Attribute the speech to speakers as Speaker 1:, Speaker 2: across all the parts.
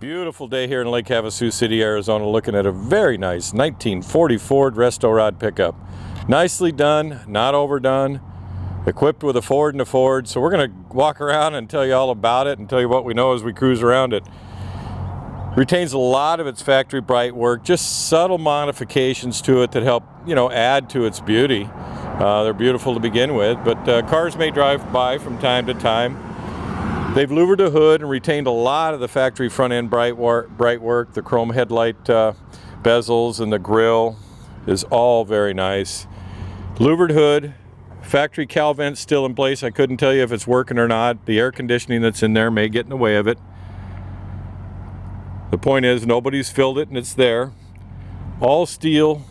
Speaker 1: Beautiful day here in Lake Havasu City, Arizona, looking at a very nice 1940 Ford Resto rod pickup. Nicely done, not overdone, equipped with a Ford and a Ford. So we're going to walk around and tell you all about it and tell you what we know as we cruise around it. Retains a lot of its factory bright work, just subtle modifications to it that help, add to its beauty. They're beautiful to begin with, but cars may drive by from time to time. They've louvered the hood and retained a lot of the factory front end bright work. The chrome headlight bezels and the grille is all very nice. Louvered hood, factory cowl vents still in place. I couldn't tell you if it's working or not. The air conditioning that's in there may get in the way of it. The point is, nobody's filled it and it's there. All steel,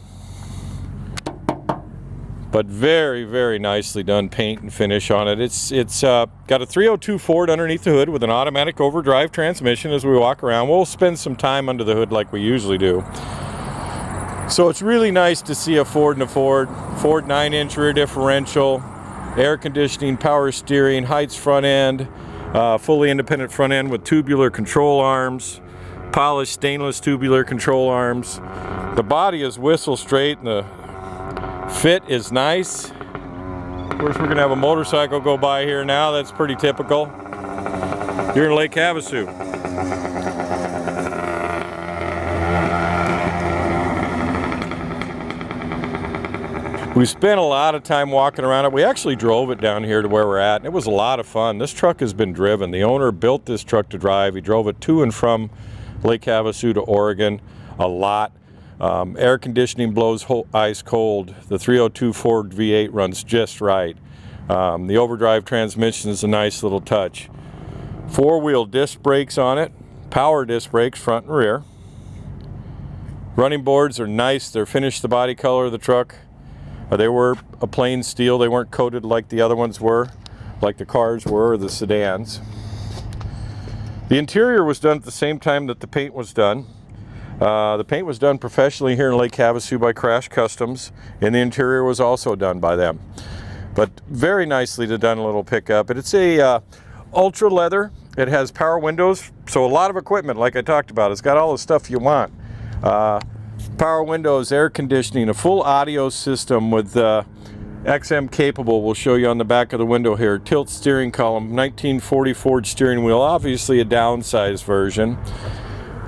Speaker 1: but very, very nicely done paint and finish on it. It's got a 302 Ford underneath the hood with an automatic overdrive transmission. As we walk around, we'll spend some time under the hood like we usually do. So it's really nice to see a Ford and a Ford 9-inch rear differential, air conditioning, power steering, Heights front end, fully independent front end with tubular control arms, polished stainless tubular control arms. The body is whistle straight and the fit is nice. Of course, we're going to have a motorcycle go by here now. That's pretty typical. You're in Lake Havasu. We spent a lot of time walking around it. We actually drove it down here to where we're at, and it was a lot of fun. This truck has been driven. The owner built this truck to drive. He drove it to and from Lake Havasu to Oregon a lot. Air conditioning blows ice cold. The 302 Ford V8 runs just right. The overdrive transmission is a nice little touch. 4-wheel disc brakes on it. Power disc brakes front and rear. Running boards are nice. They're finished the body color of the truck. They were a plain steel. They weren't coated like the other ones were, like the cars were or the sedans. The interior was done at the same time that the paint was done. The paint was done professionally here in Lake Havasu by Crash Customs, and the interior was also done by them. But very nicely done little pickup. And it's a ultra leather. It has power windows, so a lot of equipment like I talked about. It's got all the stuff you want. Power windows, air conditioning, a full audio system with XM capable. We'll show you on the back of the window here. Tilt steering column, 1940 Ford steering wheel, obviously a downsized version.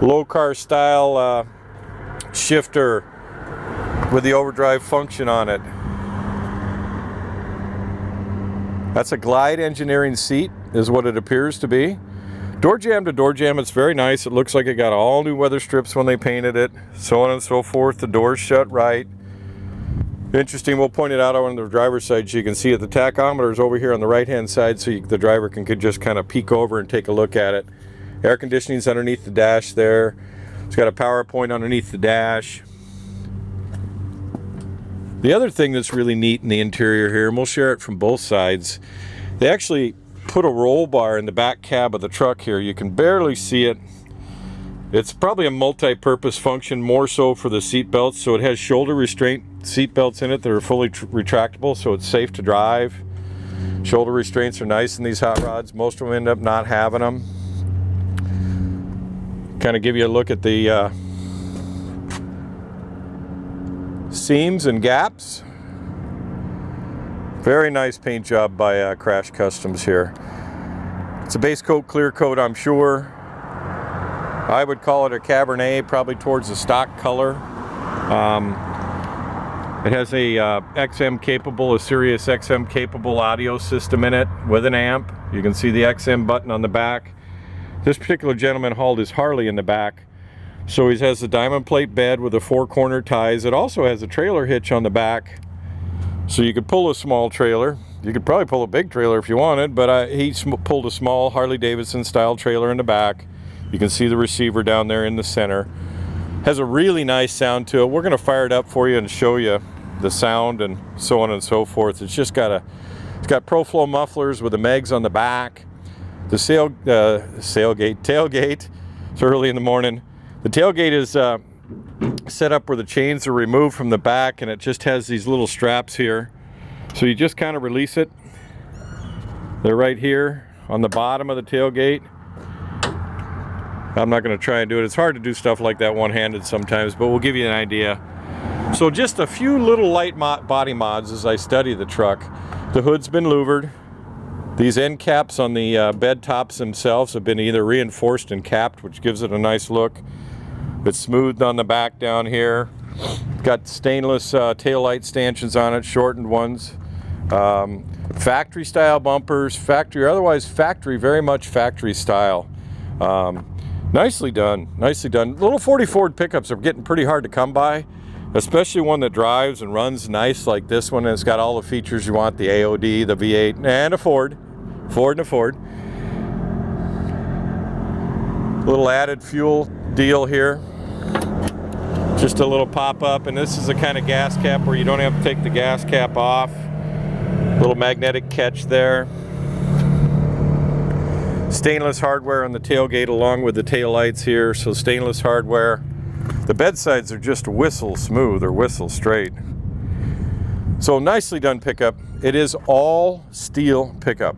Speaker 1: Low car style shifter with the overdrive function on it. That's a Glide engineering seat is what it appears to be. Door jamb to door jamb, it's very nice. It looks like it got all new weather strips when they painted it, so on and so forth. The door's shut right. Interesting, we'll point it out on the driver's side so you can see it. The tachometer is over here on the right hand side, so the driver can just kind of peek over and take a look at it. Air conditioning is underneath the dash there. It's got a power point underneath the dash. The other thing that's really neat in the interior here, and we'll share it from both sides, they actually put a roll bar in the back cab of the truck here. You can barely see it. It's probably a multi-purpose function, more so for the seat belts. So it has shoulder restraint seat belts in it that are fully retractable, so it's safe to drive. Shoulder restraints are nice in these hot rods. Most of them end up not having them. Kind of give you a look at the seams and gaps. Very nice paint job by Crash Customs here. It's a base coat, clear coat, I'm sure. I would call it a Cabernet, probably towards the stock color. It has a XM capable, a Sirius XM capable audio system in it with an amp. You can see the XM button on the back. This particular gentleman hauled his Harley in the back. So he has a diamond plate bed with the 4-corner ties. It also has a trailer hitch on the back. So you could pull a small trailer. You could probably pull a big trailer if you wanted, but he pulled a small Harley Davidson style trailer in the back. You can see the receiver down there in the center. Has a really nice sound to it. We're gonna fire it up for you and show you the sound and so on and so forth. It's just got it's got ProFlow mufflers with the Megs on the back. The tailgate, it's early in the morning. The tailgate is set up where the chains are removed from the back, and it just has these little straps here. So you just kind of release it. They're right here on the bottom of the tailgate. I'm not going to try and do it. It's hard to do stuff like that one-handed sometimes, but we'll give you an idea. So just a few little light body mods as I study the truck. The hood's been louvered. These end caps on the bed tops themselves have been either reinforced and capped, which gives it a nice look. It's smoothed on the back down here. Got stainless tail light stanchions on it, shortened ones. Factory style bumpers, otherwise factory, very much factory style. Nicely done, nicely done. Little 40 Ford pickups are getting pretty hard to come by, especially one that drives and runs nice like this one. And it's got all the features you want, the AOD, the V8, and a Ford and a Ford. Little added fuel deal here. Just a little pop-up, and this is the kind of gas cap where you don't have to take the gas cap off. Little magnetic catch there. Stainless hardware on the tailgate along with the tail lights here, so stainless hardware. The bedsides are just whistle smooth or whistle straight. So nicely done pickup. It is all steel pickup.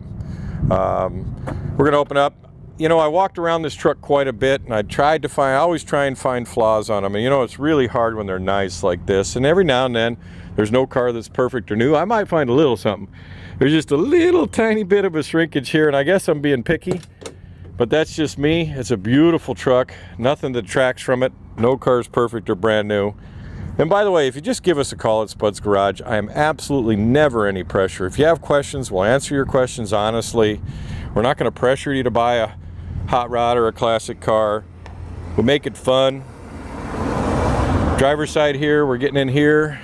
Speaker 1: We're gonna open up. You know, I walked around this truck quite a bit, and I always try and find flaws on them. And you know, it's really hard when they're nice like this. And every now and then, there's no car that's perfect or new. I might find a little something. There's just a little tiny bit of a shrinkage here, and I guess I'm being picky, but that's just me. It's a beautiful truck. Nothing detracts from it. No car's perfect or brand new. And by the way, if you just give us a call at Spud's Garage, I am absolutely never any pressure. If you have questions, we'll answer your questions honestly. We're not going to pressure you to buy a hot rod or a classic car. We'll make it fun. Driver's side here, we're getting in here.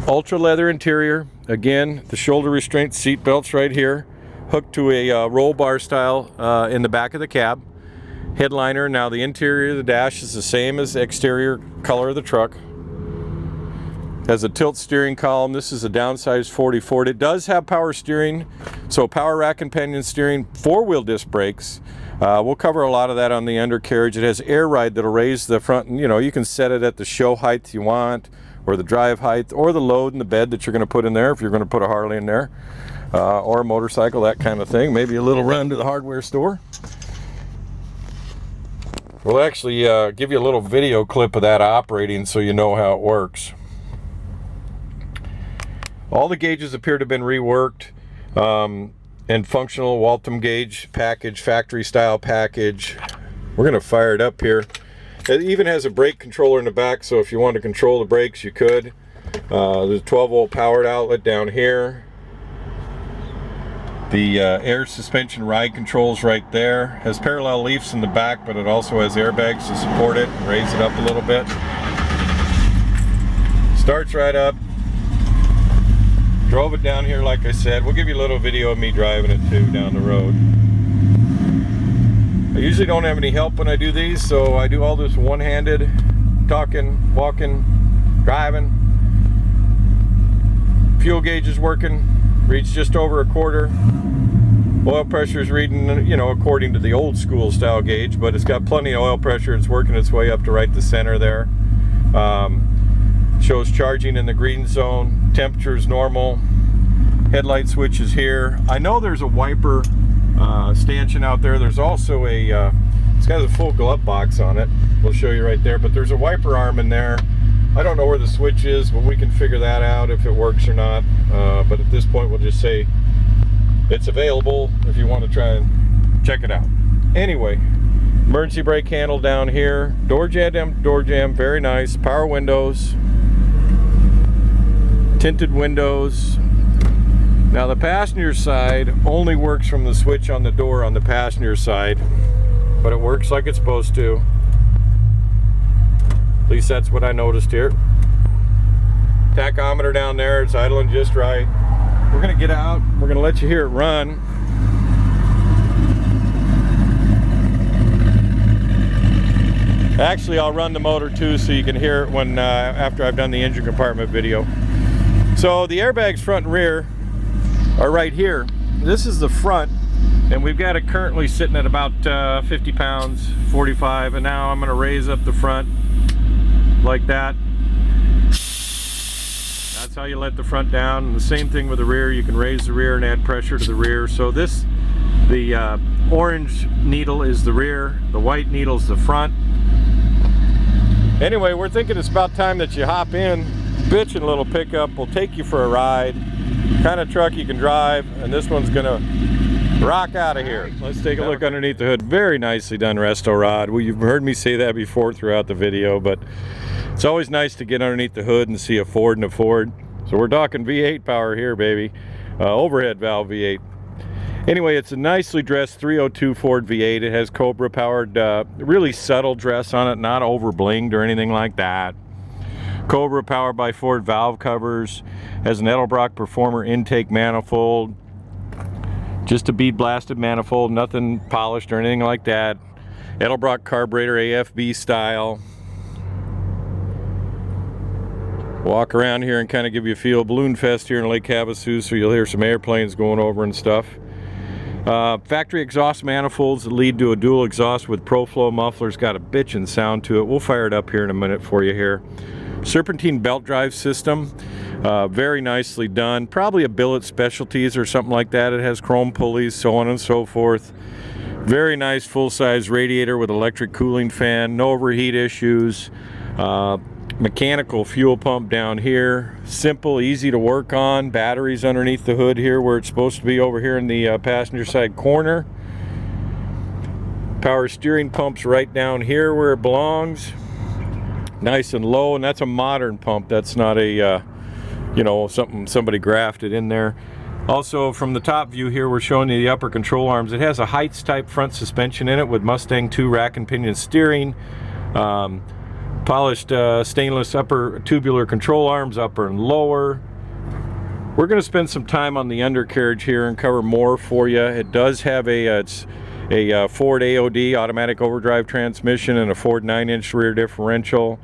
Speaker 1: Ultra leather interior. Again, the shoulder restraint seat belts right here, hooked to a roll bar style in the back of the cab. Headliner. Now the interior of the dash is the same as the exterior color of the truck. Has a tilt steering column. This is a downsized 40 Ford. It does have power steering, so power rack and pinion steering, 4-wheel disc brakes. We'll cover a lot of that on the undercarriage. It has air ride that'll raise the front, and you know, you can set it at the show height you want, or the drive height, or the load in the bed that you're going to put in there if you're going to put a Harley in there, or a motorcycle, that kind of thing. Maybe a little run to the hardware store. We'll actually give you a little video clip of that operating so you know how it works. All the gauges appear to have been reworked and functional Waltham gauge package, factory style package. We're going to fire it up here. It even has a brake controller in the back, so if you want to control the brakes, you could. There's a 12-volt powered outlet down here. The air suspension ride controls right there. Has parallel leafs in the back, but it also has airbags to support it and raise it up a little bit. Starts right up. Drove it down here like I said. We'll give you a little video of me driving it too down the road. I usually don't have any help when I do these, so I do all this one-handed, talking, walking, driving. Fuel gauge is working, reads just over a quarter. Oil pressure is reading, you know, according to the old school style gauge, but it's got plenty of oil pressure. It's working its way up to right the center there. Shows charging in the green zone. Temperature's normal. Headlight switch is here. I know there's a wiper stanchion out there. There's also a, it's got a full glove box on it. We'll show you right there, but there's a wiper arm in there. I don't know where the switch is, but we can figure that out if it works or not. But at this point, we'll just say it's available if you want to try and check it out. Anyway, emergency brake handle down here. Door jam, very nice. Power windows. Tinted windows. Now the passenger side only works from the switch on the door on the passenger side, but it works like it's supposed to. At least that's what I noticed here. Tachometer down there, it's idling just right. We're gonna get out, we're gonna let you hear it run. Actually, I'll run the motor too so you can hear it when after I've done the engine compartment video. So the airbags front and rear are right here. This is the front, and we've got it currently sitting at about 50 pounds, 45, and now I'm going to raise up the front like that. That's how you let the front down. And the same thing with the rear. You can raise the rear and add pressure to the rear. So this The orange needle is the rear, the white needle is the front. Anyway, we're thinking it's about time that you hop in. Bitchin' little pickup will take you for a ride. Kind of truck you can drive, and this one's gonna rock out of here. Let's take a look underneath the hood. Very nicely done, Resto rod. Well, you've heard me say that before throughout the video, but it's always nice to get underneath the hood and see a Ford and a Ford. So we're talking V8 power here, baby. Overhead valve V8. Anyway, it's a nicely dressed 302 Ford V8. It has Cobra powered, really subtle dress on it, not over blinged or anything like that. Cobra powered by Ford valve covers. Has an Edelbrock Performer intake manifold. Just a bead blasted manifold, nothing polished or anything like that. Edelbrock carburetor, AFB style. Walk around here and kind of give you a feel. Balloon fest here in Lake Havasu, so you'll hear some airplanes going over and stuff. Factory exhaust manifolds that lead to a dual exhaust with ProFlow mufflers. Got a bitchin' sound to it. We'll fire it up here in a minute for you here. Serpentine belt drive system. Very nicely done. Probably a billet specialties or something like that. It has chrome pulleys, so on and so forth. Very nice full-size radiator with electric cooling fan. No overheat issues. Mechanical fuel pump down here. Simple, easy to work on. Batteries underneath the hood here where it's supposed to be, over here in the passenger side corner. Power steering pump's right down here where it belongs. Nice and low, and that's a modern pump. That's not a you know, something somebody grafted in there. Also, from the top view here, we're showing you the upper control arms. It has a Heights type front suspension in it with Mustang 2 rack and pinion steering. Polished stainless upper tubular control arms, upper and lower. We're going to spend some time on the undercarriage here and cover more for you. It does have a Ford AOD, automatic overdrive transmission, and a Ford 9-inch rear differential.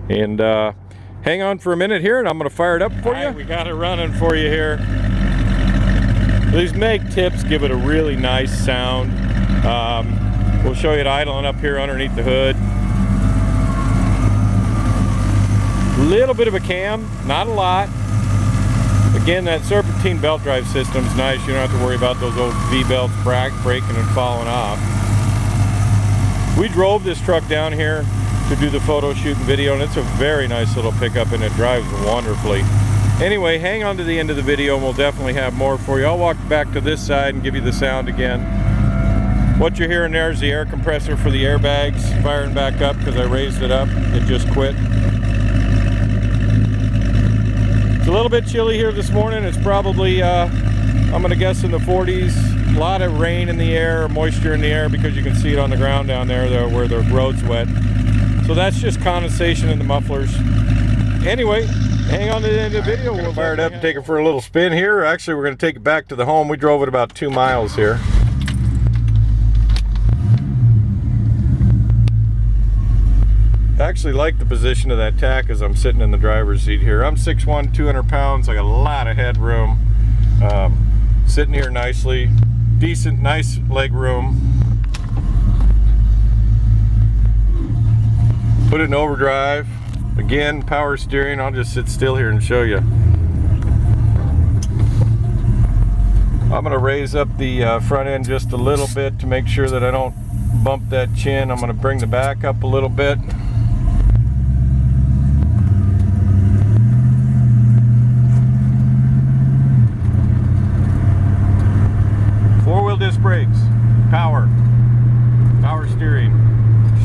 Speaker 1: And hang on for a minute here, and I'm going to fire it up for you. We got it running for you here. These mag tips give it a really nice sound. We'll show you it idling up here underneath the hood. Little bit of a cam, not a lot. Again, that serpentine belt drive system's nice. You don't have to worry about those old V-belts breaking and falling off. We drove this truck down here to do the photo shoot and video, and it's a very nice little pickup, and it drives wonderfully. Anyway, hang on to the end of the video and we'll definitely have more for you. I'll walk back to this side and give you the sound again. What you're hearing there is the air compressor for the airbags firing back up because I raised it up. It just quit. It's a little bit chilly here this morning. It's probably, I'm going to guess, in the 40s. A lot of rain in the air, moisture in the air, because you can see it on the ground down there where the road's wet. So that's just condensation in the mufflers. Anyway, hang on to the end of the video. We'll fire it up and take it for a little spin here. Actually, we're going to take it back to the home. We drove it about 2 miles here. I actually like the position of that tack as I'm sitting in the driver's seat here. I'm 6'1", 200 pounds. I got a lot of headroom. Sitting here nicely. Decent, nice leg room. Put it in overdrive. Again, power steering. I'll just sit still here and show you. I'm going to raise up the front end just a little bit to make sure that I don't bump that chin. I'm going to bring the back up a little bit. Four-wheel disc brakes, power steering,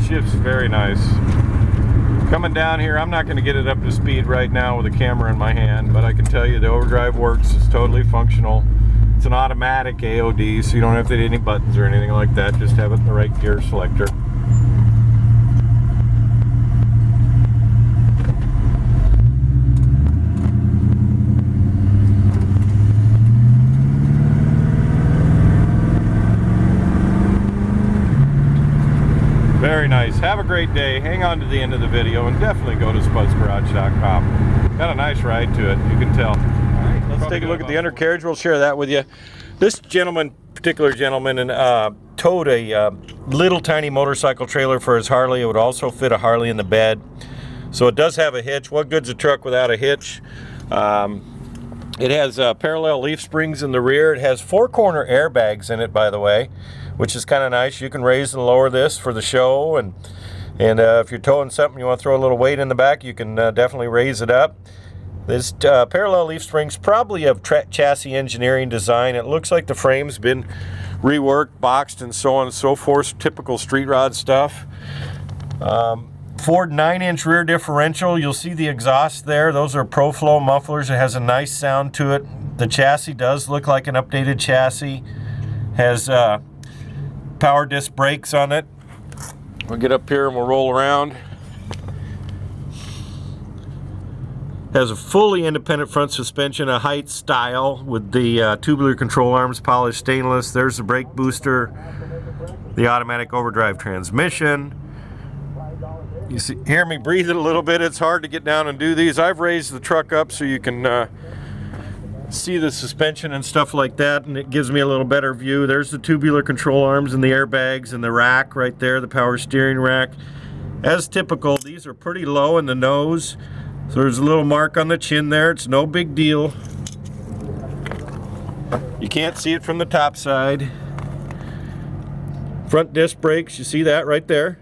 Speaker 1: shifts very nice. Coming down here, I'm not going to get it up to speed right now with a camera in my hand, but I can tell you the overdrive works. It's totally functional. It's an automatic AOD, so you don't have to hit any buttons or anything like that. Just have it in the right gear selector. Very nice. Have a great day. Hang on to the end of the video and definitely go to spudsgarage.com. Got a nice ride to it, you can tell. All right, let's take a look at the undercarriage. We'll share that with you. This particular gentleman towed a little tiny motorcycle trailer for his Harley. It would also fit a Harley in the bed. So it does have a hitch. What good's a truck without a hitch? It has parallel leaf springs in the rear. It has 4-corner airbags in it, by the way, which is kind of nice. You can raise and lower this for the show, and if you're towing something, you want to throw a little weight in the back, you can definitely raise it up. This parallel leaf springs probably of chassis engineering design. It looks like the frame's been reworked, boxed, and so on and so forth. Typical street rod stuff. Ford 9-inch rear differential. You'll see the exhaust there. Those are ProFlow mufflers. It has a nice sound to it. The chassis does look like an updated chassis. Has power disc brakes on it. We'll get up here and we'll roll around. Has a fully independent front suspension, a height style with the tubular control arms, polished stainless. There's the brake booster, the automatic overdrive transmission. You hear me breathing a little bit. It's hard to get down and do these. I've raised the truck up so you can see the suspension and stuff like that, and it gives me a little better view. There's the tubular control arms and the airbags and the rack right there, the power steering rack. As typical, these are pretty low in the nose. So there's a little mark on the chin there. It's no big deal. You can't see it from the top side. Front disc brakes, you see that right there.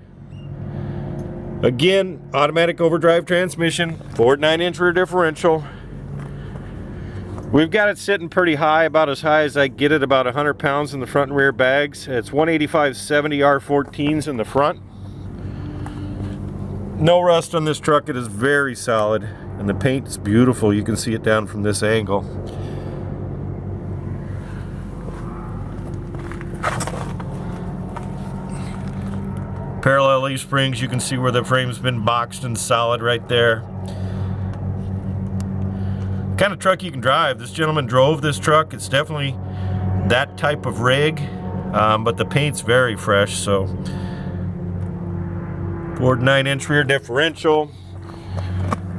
Speaker 1: Again, automatic overdrive transmission, Ford 9-inch rear differential. We've got it sitting pretty high, about as high as I get it, about 100 pounds in the front and rear bags. It's 185/70 R14s in the front. No rust on this truck. It is very solid, and the paint is beautiful. You can see it down from this angle. Parallel leaf springs, you can see where the frame's been boxed and solid right there. Kind of truck you can drive. This gentleman drove this truck. It's definitely that type of rig, but the paint's very fresh. So Ford 9-inch rear differential.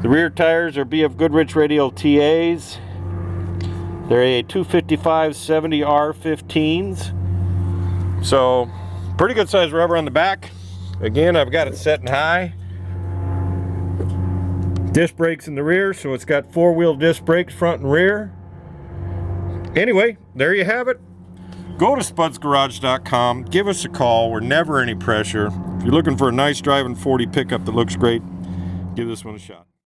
Speaker 1: The rear tires are BF Goodrich radial TAs. They're a 255/70 R15s. So pretty good size rubber on the back. Again, I've got it setting high. Disc brakes in the rear, so it's got 4-wheel disc brakes front and rear. Anyway, there you have it. Go to spudsgarage.com, give us a call. We're never any pressure. If you're looking for a nice driving 40 pickup that looks great, give this one a shot.